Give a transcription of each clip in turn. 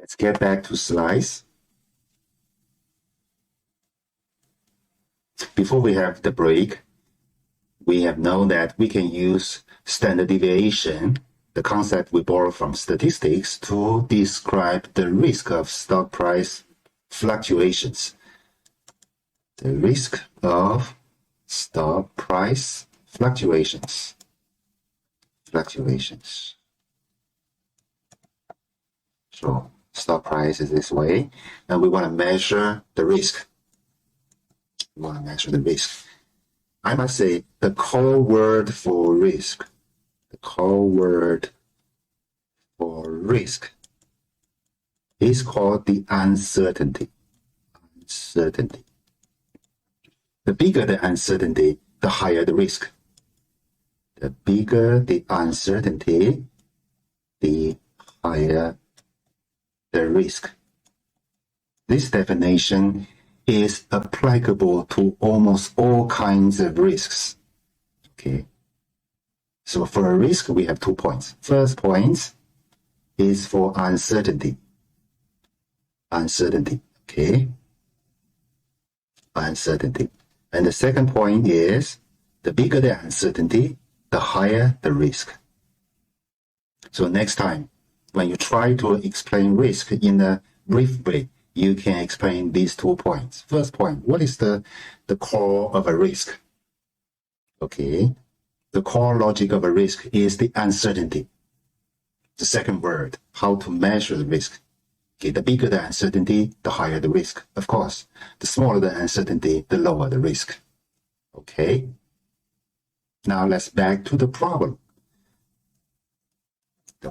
Let's get back to slides. Before we have the break, we have known that we can use standard deviation, the concept we borrow from statistics, to describe the risk of stock price fluctuations. The risk of stock price fluctuations. So stock price is this way, and we want to measure the risk. I must say the core word for risk, is called the uncertainty. The bigger the uncertainty, the higher the risk. The bigger the uncertainty, the higher the risk. This definition is applicable to almost all kinds of risks. Okay. So for a risk, we have 2 points. First point is for uncertainty. Okay. Uncertainty. And the second point is the bigger the uncertainty, the higher the risk. So next time, when you try to explain risk in a brief way, you can explain these 2 points. First point, what is the core of a risk? Okay. The core logic of a risk is the uncertainty. The second word, how to measure the risk. Okay, the bigger the uncertainty, the higher the risk. Of course, the smaller the uncertainty, the lower the risk. Okay. Now let's back to the problem. The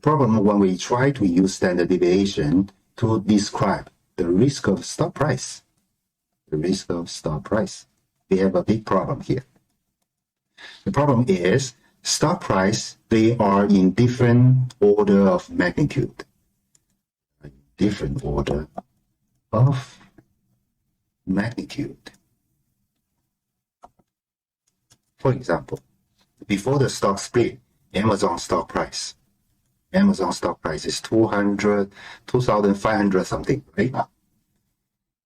problem when we try to use standard deviation to describe the risk of stock price. We have a big problem here. The problem is stock price, they are in different order of magnitude. For example, before the stock split, Amazon stock price is 2,500 something, right?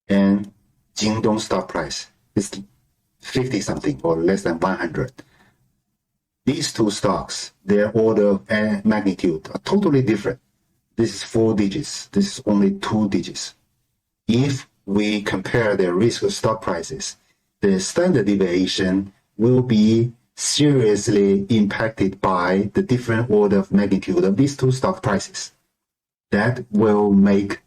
And Jingdong stock price is 50 something or less than 100. These two stocks, their order of magnitude are totally different. This is 4 digits. This is only 2 digits. If we compare their risk of stock prices, the standard deviation will be seriously impacted by the different order of magnitude of these two stock prices. That will make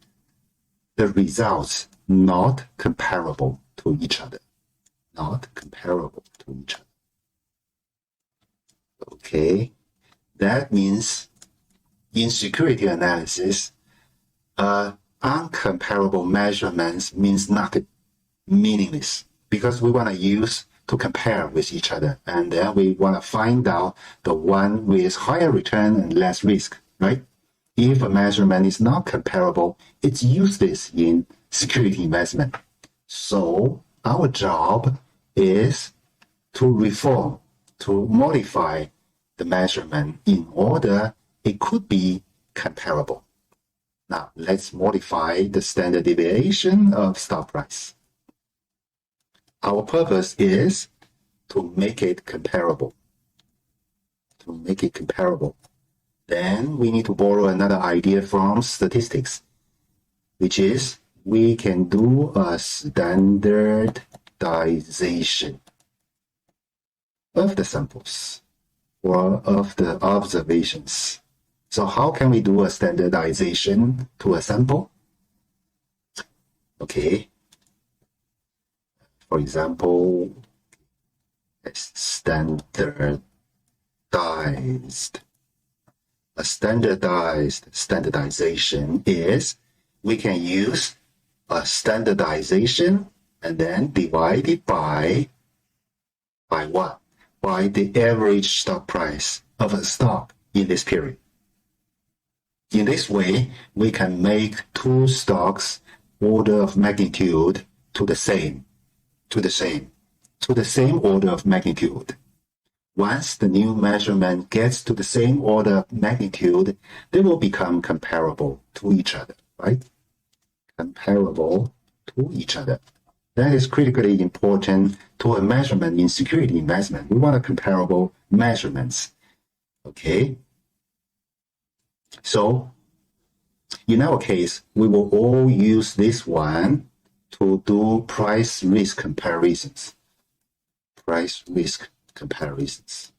the results not comparable to each other. Okay, that means in security analysis, uncomparable measurements means nothing, meaningless, because we want to use to compare with each other, and then we want to find out the one with higher return and less risk, right? If a measurement is not comparable, it's useless in security investment. So our job is to reform, to modify the measurement in order it could be comparable. Now let's modify the standard deviation of stock price. Our purpose is to make it comparable. Then we need to borrow another idea from statistics, which is we can do a standardization of the samples or of the observations. So how can we do a standardization to a sample? Okay. For example, standardized. A standardized standardization is we can use a standardization and then divide it by what? By the average stock price of a stock in this period. In this way, we can make two stocks order of magnitude to the same order of magnitude. once the new measurement gets to the same order of magnitude, they will become comparable to each other, right? Comparable to each other. That is critically important to a measurement in security investment. We want a comparable measurements. Okay. So in our case, we will all use this one to do price risk comparisons. Price risk comparisons.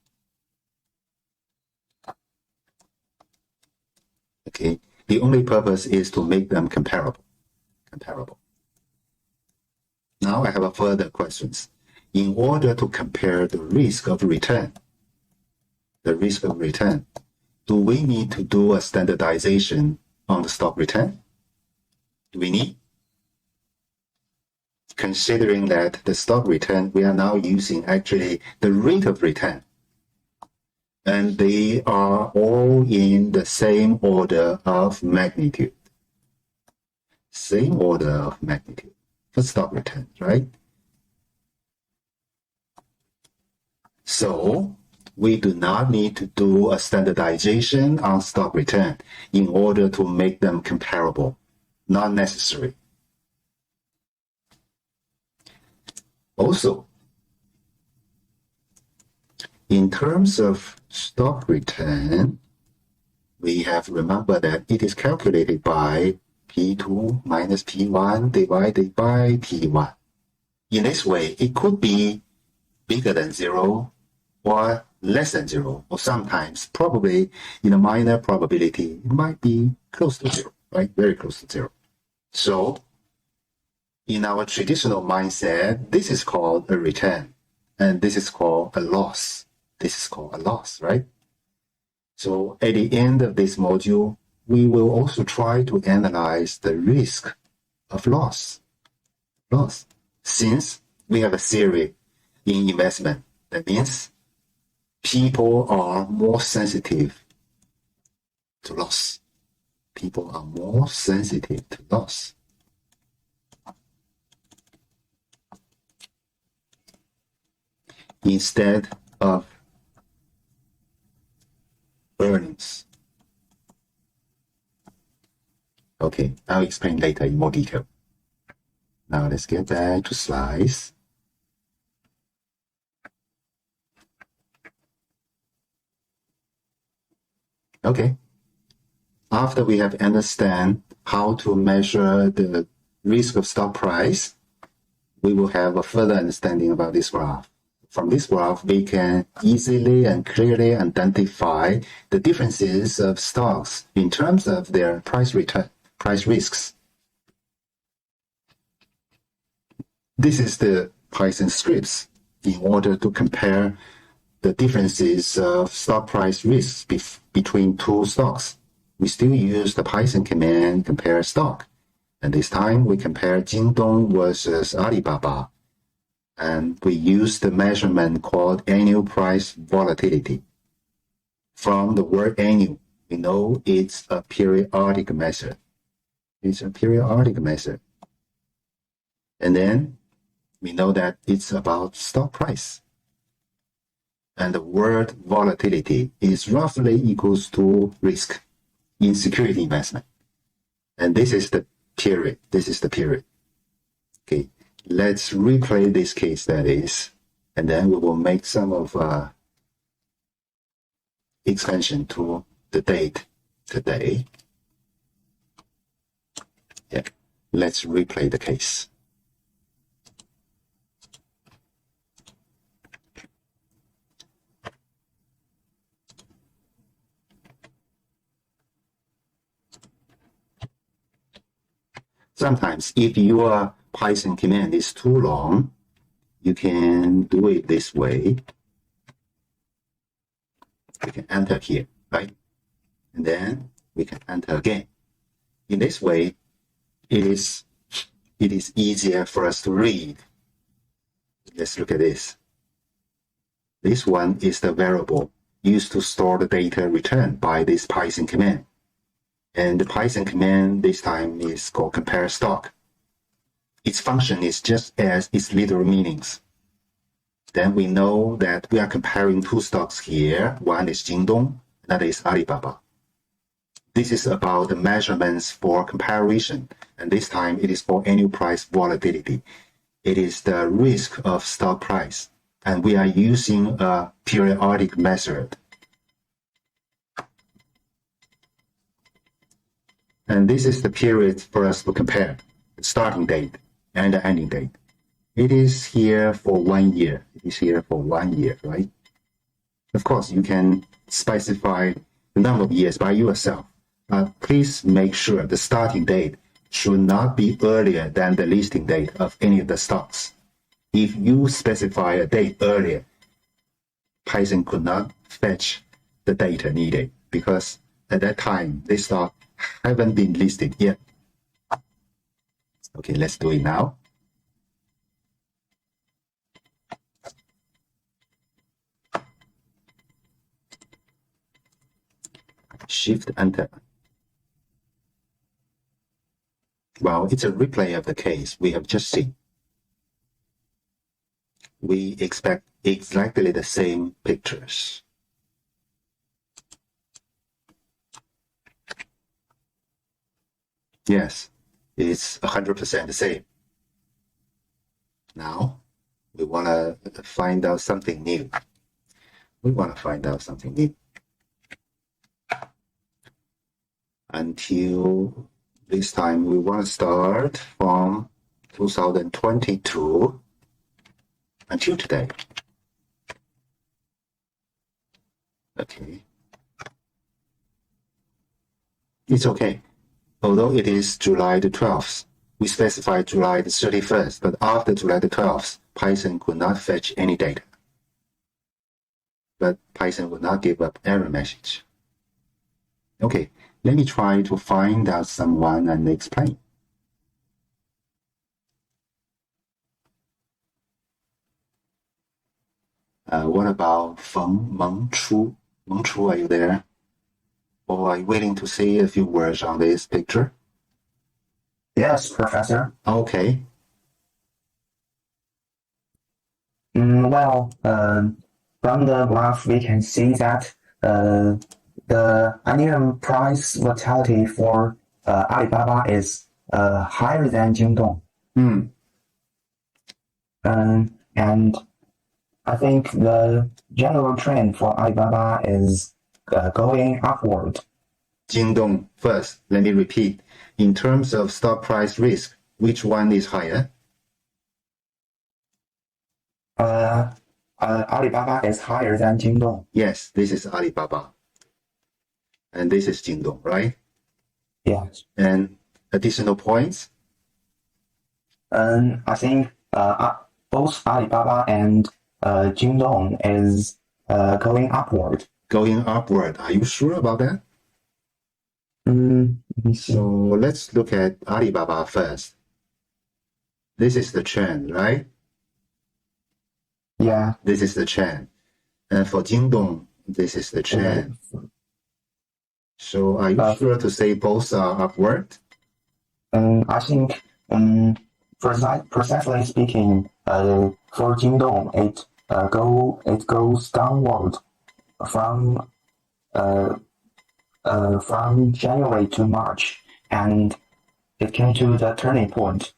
Okay. The only purpose is to make them comparable. Now I have a further questions. In order to compare the risk of return, do we need to do a standardization on the stock return? Do we need? Considering that the stock return, we are now using actually the rate of return. And they are all in the same order of magnitude. Same order of magnitude for stock return, right? So we do not need to do a standardization on stock return in order to make them comparable. Not necessary. Also, in terms of stock return, we have to remember that it is calculated by P2 minus P1 divided by P1. In this way, it could be bigger than 0 or less than 0, or sometimes probably in a minor probability, it might be close to 0, right? Very close to 0. So in our traditional mindset, this is called a return, and this is called a loss. This is called a loss, right? So at the end of this module, we will also try to analyze the risk of loss. Since we have a theory in investment, that means people are more sensitive to loss. People are more sensitive to loss. Instead of earnings. Okay, I'll explain later in more detail. Now let's get back to slides. Okay. After we have understand how to measure the risk of stock price, we will have a further understanding about this graph. From this graph, we can easily and clearly identify the differences of stocks in terms of their price risks. This is the Python scripts in order to compare the differences of stock price risks between two stocks. We still use the Python command compare stock. And this time we compare Jingdong versus Alibaba. And we use the measurement called annual price volatility. From the word annual, we know it's a periodic measure. It's a periodic measure. And then we know that it's about stock price. And the word volatility is roughly equals to risk in security investment. And this is the period. Okay. Let's replay this case studies, and then we will make some of expansion to the date today. Yeah, let's replay the case. Sometimes if your Python command is too long, you can do it this way. We can enter here, right? And then we can enter again. In this way, it is easier for us to read. Let's look at this. This one is the variable used to store the data returned by this Python command. And the Python command this time is called compare stock. Its function is just as its literal meanings. then we know that we are comparing two stocks here. One is Jingdong, another is Alibaba. This is about the measurements for comparison, and this time it is for annual price volatility. It is the risk of stock price, and we are using a periodic method. And this is the period for us to compare, the starting date and the ending date. It is here for 1 year. It is here for 1 year, right? Of course, you can specify the number of years by yourself, but please make sure the starting date should not be earlier than the listing date of any of the stocks. If you specify a date earlier, Python could not fetch the data needed because at that time, this stock haven't been listed yet. Okay, let's do it now. Shift Enter. Well, it's a replay of the case we have just seen. We expect exactly the same pictures. Yes, it's 100% the same. Now, we want to find out something new. Until this time, we want to start from 2022 until today. Okay. It's okay. Although it is July the 12th, we specified July the 31st, but after July the 12th, Python could not fetch any data. But Python would not give up error message. Okay, let me try to find out someone and explain. What about Mengchu? Mengchu, are you there? Or are you willing to say a few words on this picture? Yes, Professor. Okay. Well, from the graph, we can see that the annual price volatility for Alibaba is higher than Jingdong. And I think the general trend for Alibaba is going upward. Jingdong first. Let me repeat. In terms of stock price risk, which one is higher? Alibaba is higher than Jingdong. Yes, this is Alibaba. And this is Jingdong, right? Yes. And additional points? I think both Alibaba and Jingdong is going upward. Going upward. Are you sure about that? Let me see. So let's look at Alibaba first. This is the trend, right? Yeah. This is the trend. And for Jingdong, this is the trend. So are you sure to say both are upward? I think, precisely speaking, for Jingdong, it goes downward from January to March, and it came to the turning point.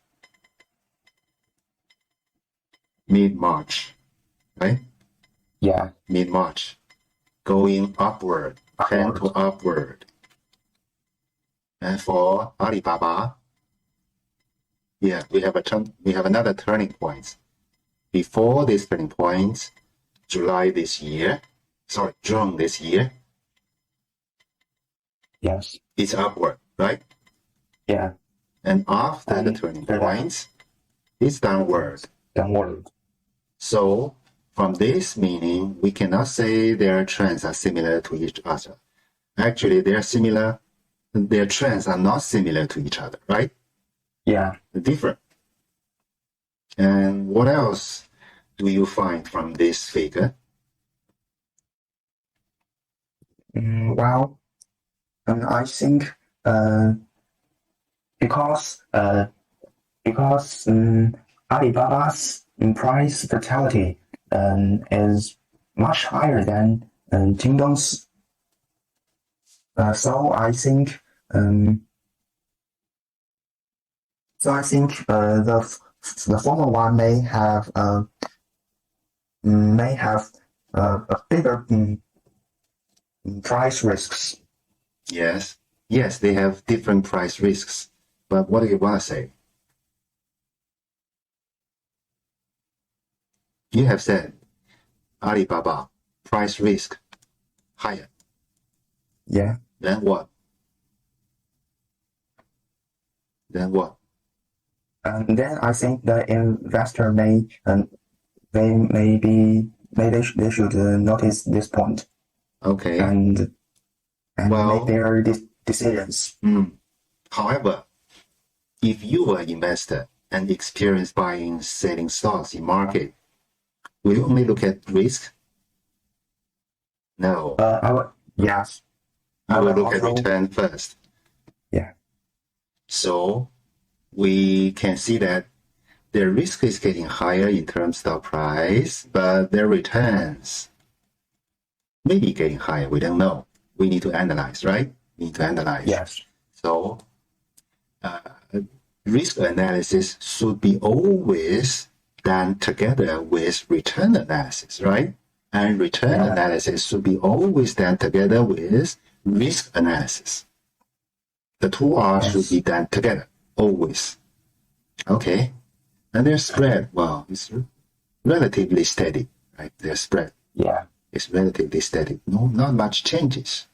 Mid-March, right? Yeah. Mid-March, going upward, trend to upward. And for Alibaba, yeah, we have another turning point. Before this turning point, June this year, Yes. it's upward, right? Yeah. And after the turning point, it's downward. Downward. So from this meaning, we cannot say their trends are similar to each other. Actually, their trends are not similar to each other, right? Yeah. They're different. And what else do you find from this figure? Well, I think because Alibaba's price volatility is much higher than Jingdong's. So I think the former one may have a bigger price risks. Yes, yes, they have different price risks. But what do you want to say? You have said Alibaba price risk higher. Yeah. Then what? Then what? And then I think the investor may they should notice this point. Okay. And well, make their decisions. However, if you are an investor and experience buying, selling stocks in market, will you only look at risk? No. Yes. I will look at return first. Yeah. So we can see that their risk is getting higher in terms of stock price, but their returns may be getting higher. We don't know. We need to analyze, right? We need to analyze. Yes. So risk analysis should be always done together with return analysis, right? And return analysis should be always done together with risk analysis. The two R should be done together, always. Okay. And their spread, well, it's relatively steady, right? Their spread is relatively steady. No, not much changes.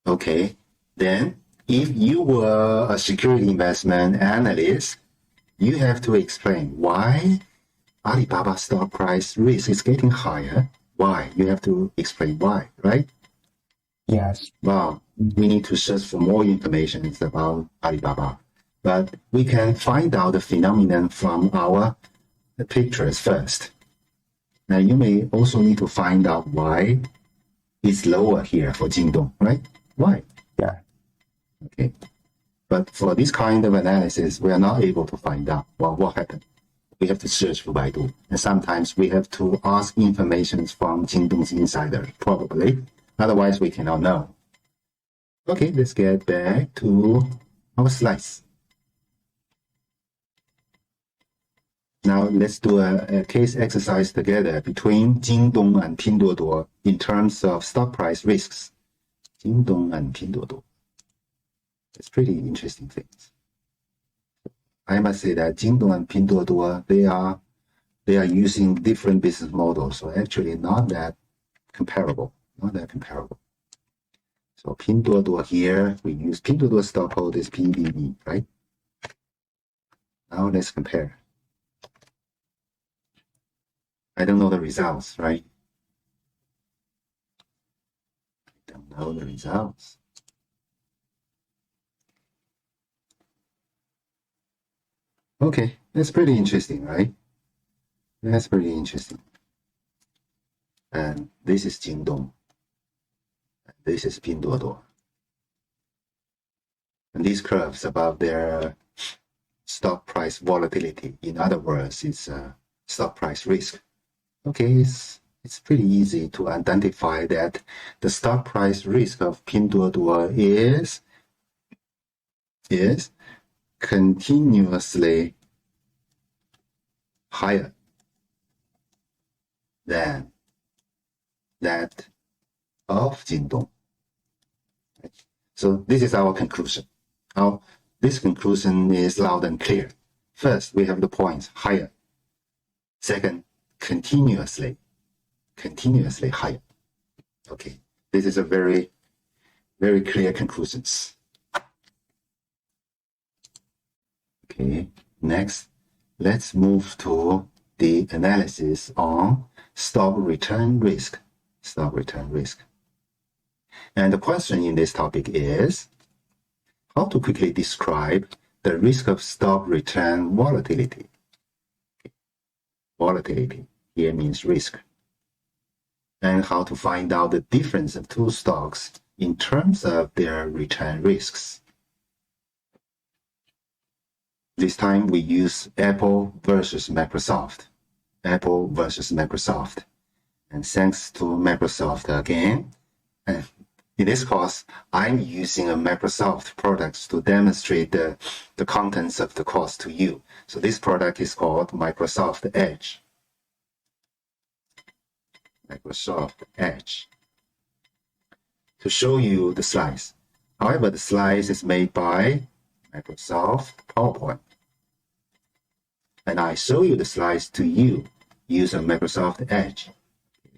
Okay. Then, if you were a security investment analyst, you have to explain why Alibaba stock price risk is getting higher. Why? You have to explain why, right? Yes. Well, we need to search for more information about Alibaba. But we can find out the phenomenon from our pictures first. Now, you may also need to find out why it's lower here for Jingdong, right? Why? Yeah. Okay. But for this kind of analysis, we are not able to find out, well, what happened. We have to search for Baidu. And sometimes we have to ask information from Jingdong's insider, probably. Otherwise, we cannot know. Okay, let's get back to our slides. Now, let's do a case exercise together between Jingdong and Pinduoduo in terms of stock price risks. Jingdong and Pinduoduo. It's pretty interesting things. I must say that Jingdong and Pinduoduo, they are using different business models, so actually not that comparable. Not that comparable. So Pinduoduo here, we use Pinduoduo stock code is PBB, right? Now let's compare. I don't know the results, right? I don't know the results. Okay, that's pretty interesting, right? That's pretty interesting. And this is Jingdong. This is Pinduoduo. And these curves above their stock price volatility. In other words, it's stock price risk. Okay, it's pretty easy to identify that the stock price risk of Pinduoduo is continuously higher than that of Jingdong. So this is our conclusion. Now, this conclusion is loud and clear. First, we have the points higher. Second, continuously higher. Okay, this is a very, very clear conclusions. Okay, next, let's move to the analysis on stock return risk. Stock return risk. And the question in this topic is how to quickly describe the risk of stock return volatility. Volatility here means risk. And how to find out the difference of two stocks in terms of their return risks. This time we use Apple versus Microsoft. Apple versus Microsoft. And thanks to Microsoft again, and in this course, I'm using a Microsoft products to demonstrate the contents of the course to you. So this product is called Microsoft Edge. Microsoft Edge. To show you the slides. However, the slides is made by Microsoft PowerPoint. And I show you the slides to you using Microsoft Edge.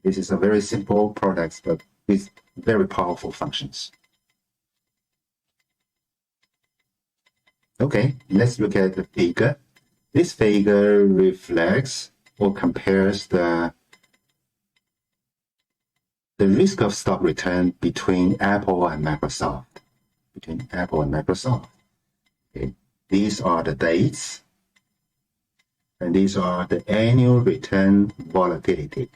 This is a very simple product, but with very powerful functions. Okay, let's look at the figure. This figure reflects or compares the risk of stock return between Apple and Microsoft. Okay. These are the dates, and these are the annual return volatility.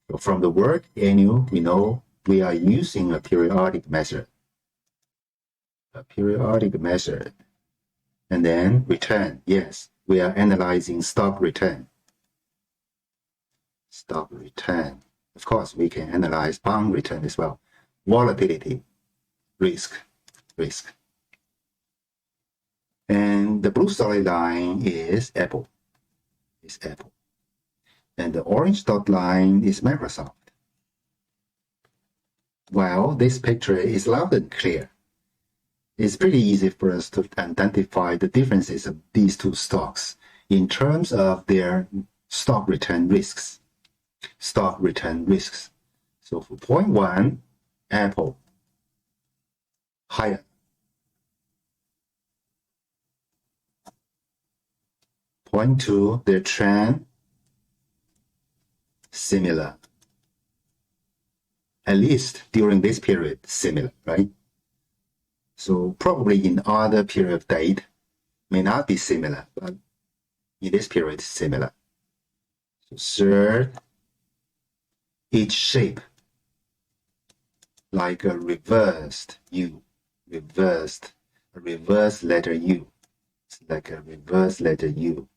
So from the word annual, we know we are using a periodic measure. And then return, yes, we are analyzing stock return. Of course, we can analyze bond return as well. Volatility, risk. And the blue solid line is Apple. And the orange dot line is Microsoft. Well, this picture is loud and clear. It's pretty easy for us to identify the differences of these two stocks in terms of their stock return risks. So for point 1, Apple, higher. Point 2, their trend, similar. At least during this period, similar, right? So probably in other period of date, may not be similar, but in this period, similar. So third, each shape, like a reversed U, a reverse letter U. It's like a reverse letter U.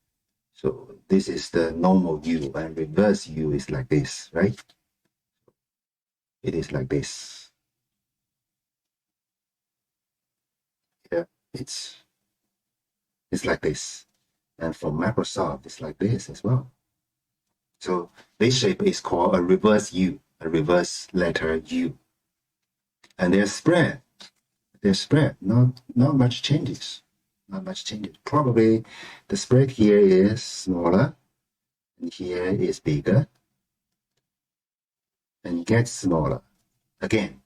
So this is the normal U, and reverse U is like this, right? It is like this. Yeah, it's like this. And for Microsoft, it's like this as well. So this shape is called a reverse U, a reverse letter U. And their spread, not much changes. Probably the spread here is smaller, and here is bigger, and it gets smaller again.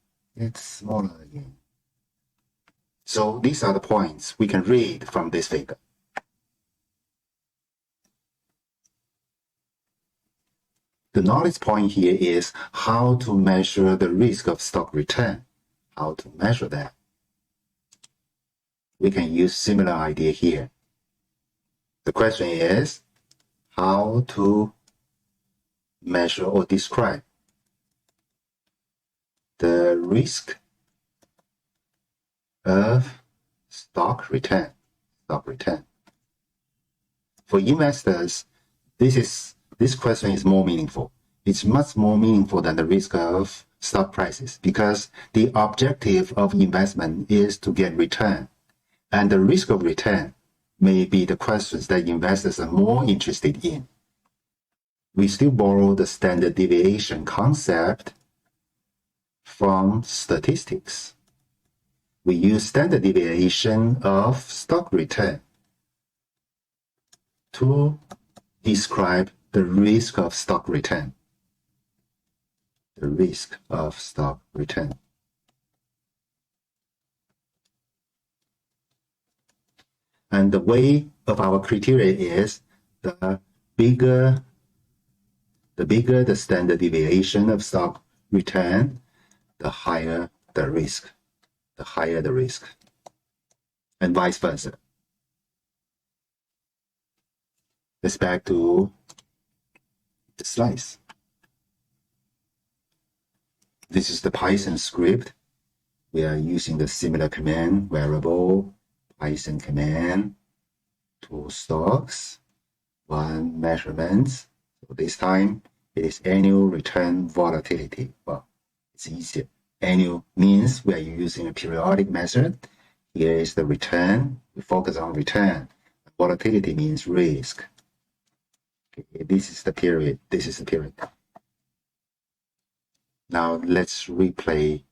So these are the points we can read from this figure. The knowledge point here is how to measure the risk of stock return. How to measure that. We can use similar idea here. The question is how to measure or describe the risk of stock return. For investors, this question is more meaningful. It's much more meaningful than the risk of stock prices because the objective of investment is to get return. And the risk of return may be the questions that investors are more interested in. We still borrow the standard deviation concept from statistics. We use standard deviation of stock return to describe the risk of stock return. And the way of our criteria is the bigger the standard deviation of stock return, the higher the risk. And vice versa. Let's back to the slides. This is the Python script. We are using the similar command, variable, Python command, 2 stocks, 1 measurements. So this time it is annual return volatility. Well, it's easier. Annual means we are using a periodic method. Here is the return. We focus on return. Volatility means risk. Okay, this is the period. This is the period. Now let's replay.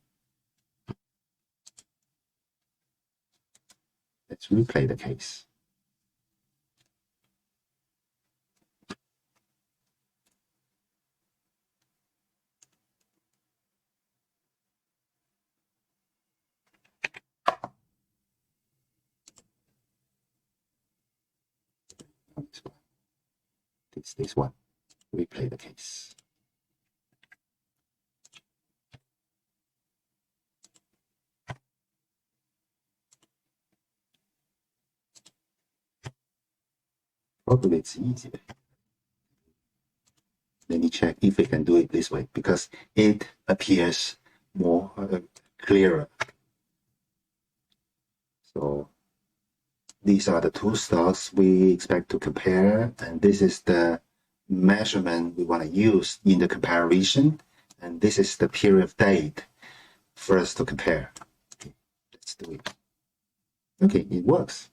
Let's replay the case. This one. Replay the case. Probably it's easier. Let me check if we can do it this way because it appears more clearer. So these are the two stocks we expect to compare, and this is the measurement we want to use in the comparison, and this is the period of date for us to compare. Okay, let's do it. Okay, it works.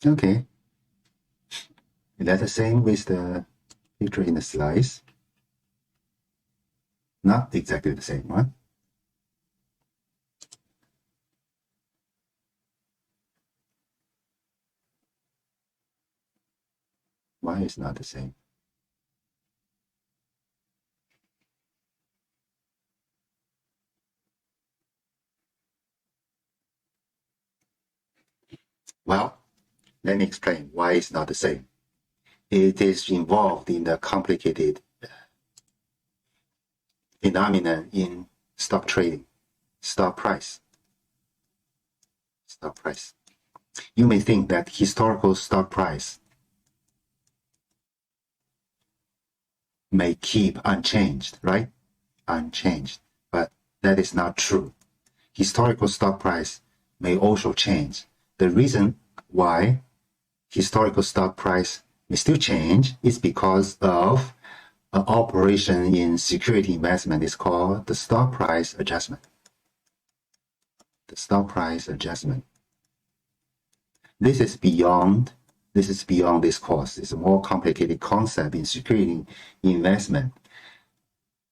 Okay, that's the same with the picture in the slides. Not exactly the same one. Why is not the same? Well, let me explain why it's not the same. It is involved in the complicated phenomenon in stock trading, stock price. Stock price. You may think that historical stock price may keep unchanged, right? Unchanged, but that is not true. Historical stock price may also change. The reason why historical stock price may still change is because of an operation in security investment is called the stock price adjustment. The stock price adjustment. This is beyond this course. It's a more complicated concept in security investment.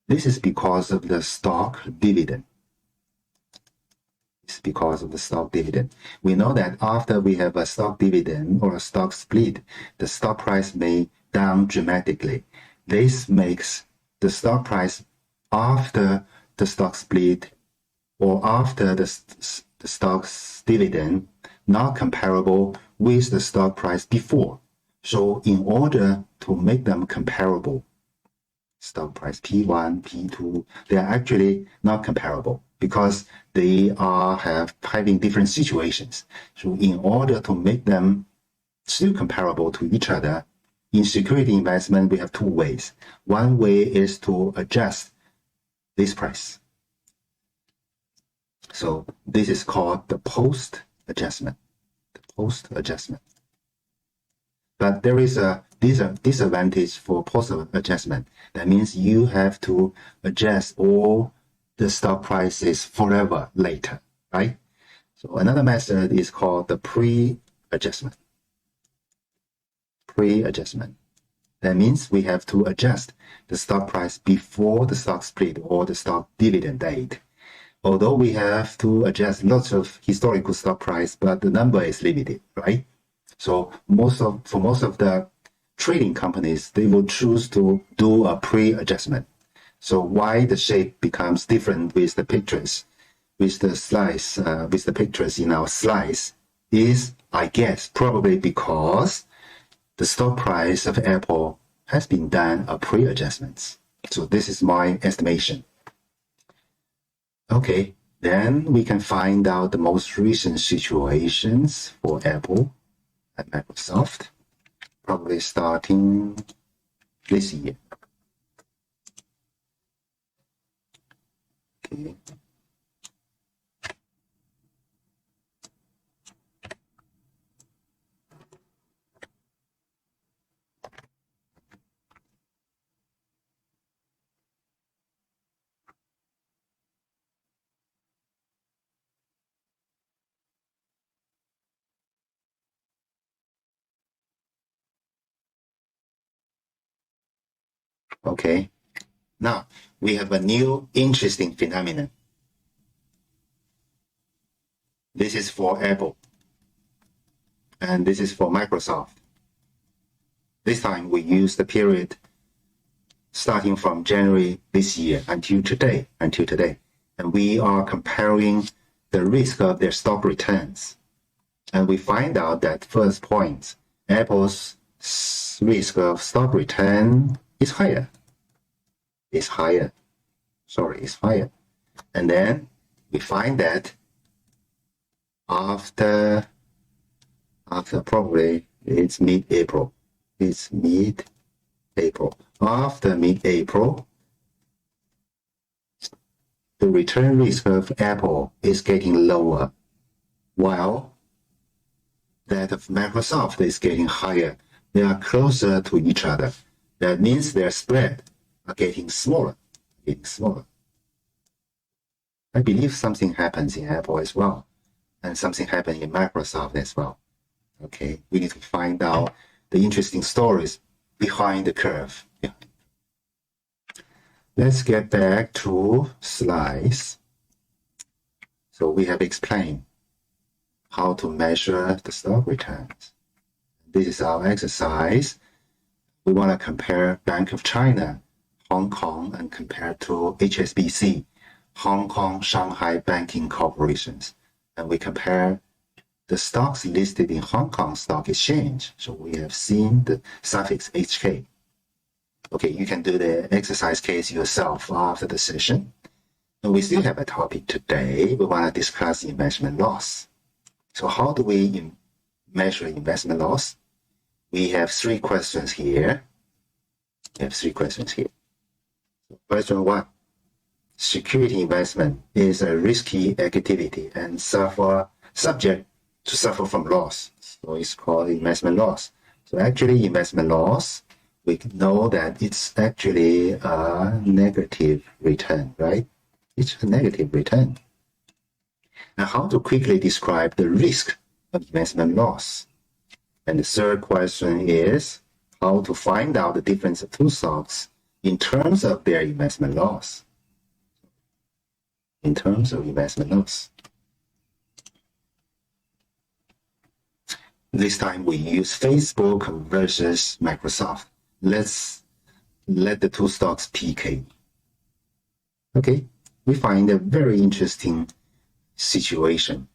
This is because of the stock dividend. It's because of the stock dividend. We know that after we have a stock dividend or a stock split, the stock price may down dramatically. This makes the stock price after the stock split or after the stock's dividend not comparable with the stock price before. So in order to make them comparable, stock price P1, P2, they are actually not comparable because they are having different situations. So in order to make them still comparable to each other, in security investment, we have two ways. One way is to adjust this price. So this is called the post adjustment. The post adjustment. But there is a disadvantage for post adjustment. That means you have to adjust all the stock prices forever later, right? So another method is called the pre-adjustment. Pre-adjustment. That means we have to adjust the stock price before the stock split or the stock dividend date. Although we have to adjust lots of historical stock price, but the number is limited, right? So for most of the trading companies, they will choose to do a pre-adjustment. So why the shape becomes different with the pictures, with the slides, with the pictures in our slides is, I guess, probably because the stock price of Apple has been done a pre-adjustments. So this is my estimation. Okay, Then we can find out the most recent situations for Apple and Microsoft, probably starting this year. Okay. Okay. Now we have a new interesting phenomenon. This is for Apple, and this is for Microsoft. This time we use the period starting from January this year until today, and we are comparing the risk of their stock returns. And we find out that first point, Apple's risk of stock return is higher. It's higher. And then we find that after probably it's mid-April. After mid-April, the return risk of Apple is getting lower, while that of Microsoft is getting higher. They are closer to each other. That means their spread are getting smaller. I believe something happens in Apple as well, and something happens in Microsoft as well. Okay, we need to find out the interesting stories behind the curve. Yeah. Let's get back to slides. So we have explained how to measure the stock returns. This is our exercise. We want to compare Bank of China, Hong Kong, and compare to HSBC, Hong Kong Shanghai Banking Corporations. And we compare the stocks listed in Hong Kong Stock Exchange. So we have seen the suffix HK. Okay, you can do the exercise case yourself after the session. And we still have a topic today. We want to discuss investment loss. So how do we measure investment loss? We have three questions here. Question one, security investment is a risky activity and subject to suffer from loss. So it's called investment loss. So actually investment loss, we know that it's actually a negative return, right? It's a negative return. Now how to quickly describe the risk of investment loss? And the third question is how to find out the difference of two stocks in terms of their investment loss. This time we use Facebook versus Microsoft. Let's let the two stocks PK. Okay, we find a very interesting situation.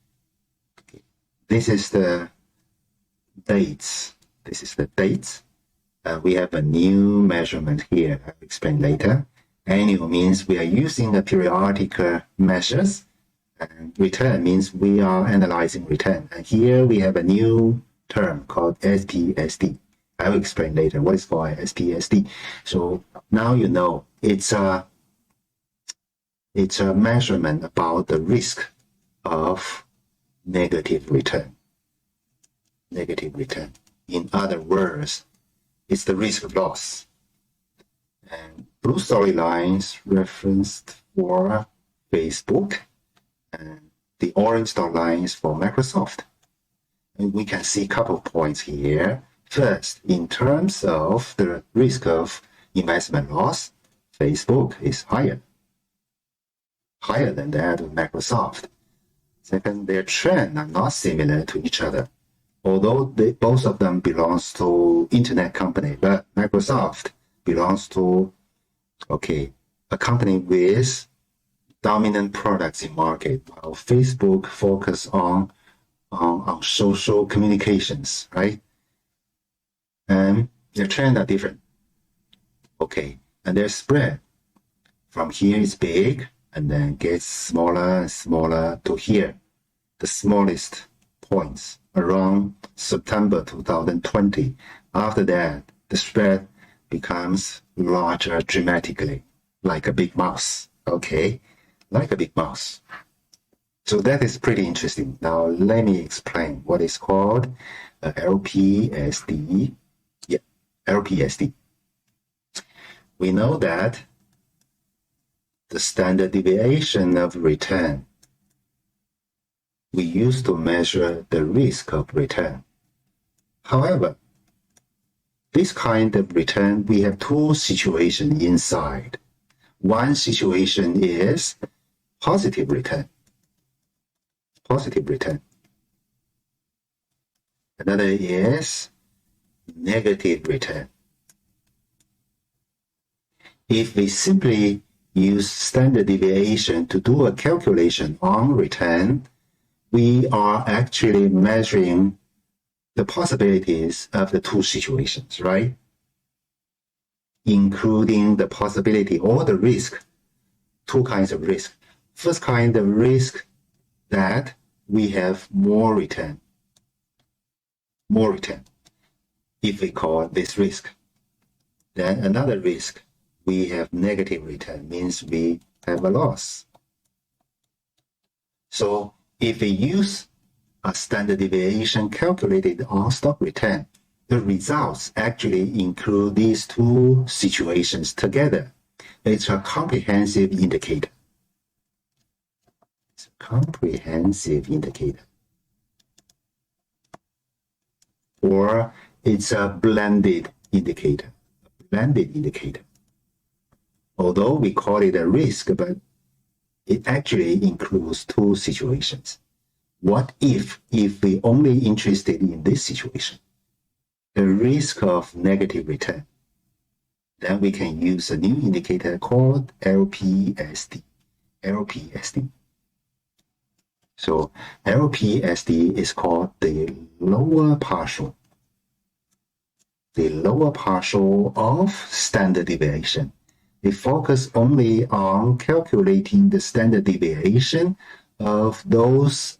Okay. This is the dates. We have a new measurement here. I'll explain later. Annual means we are using the periodic measures, and return means we are analyzing return. And here we have a new term called SPSD. I will explain later what is called SPSD. So now you know it's a measurement about the risk of negative return. In other words, it's the risk of loss. And blue storylines referenced for Facebook, and the orange dot lines for Microsoft. And we can see a couple of points here. First, in terms of the risk of investment loss, Facebook is higher than that of Microsoft. Second, their trends are not similar to each other. Although both of them belongs to internet company, but Microsoft belongs to a company with dominant products in market, while Facebook focus on social communications, right? And their trends are different. Okay, and their spread from here is big, and then gets smaller and smaller to here, the smallest points around September 2020. After that, the spread becomes larger dramatically, like a big mouse. Okay, like a big mouse. So that is pretty interesting. Now let me explain what is called LPSD. Yeah, LPSD. We know that the standard deviation of return we use to measure the risk of return. However, this kind of return, we have two situations inside. One situation is positive return. Positive return. Another is negative return. If we simply use standard deviation to do a calculation on return, we are actually measuring the possibilities of the two situations, right? Including the possibility or the risk, two kinds of risk. First kind of risk that we have more return, if we call this risk. Then another risk, we have negative return, means we have a loss. So if we use a standard deviation calculated on stock return, the results actually include these two situations together. It's a comprehensive indicator. It's a comprehensive indicator. Or it's a blended indicator. Although we call it a risk, but it actually includes two situations. What if we only interested in this situation, the risk of negative return? Then we can use a new indicator called LPSD. So LPSD is called the lower partial of standard deviation. We focus only on calculating the standard deviation of those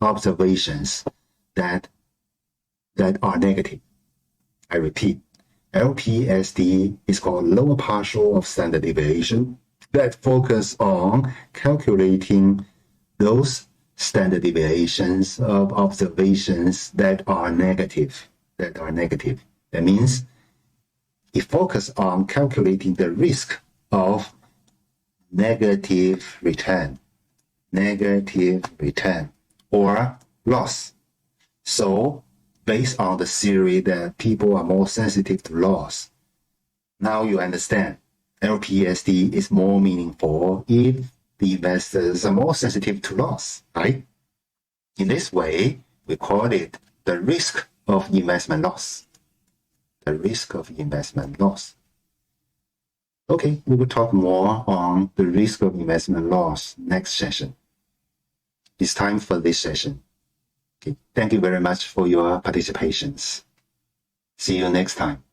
observations that are negative. I repeat, LPSD is called lower partial of standard deviation that focus on calculating those standard deviations of observations that are negative. That means it focuses on calculating the risk of negative return or loss. So based on the theory that people are more sensitive to loss, now you understand LPSD is more meaningful if the investors are more sensitive to loss, right? In this way, we call it the risk of investment loss. Okay, we will talk more on the risk of investment loss next session. It's time for this session. Okay, thank you very much for your participations. See you next time.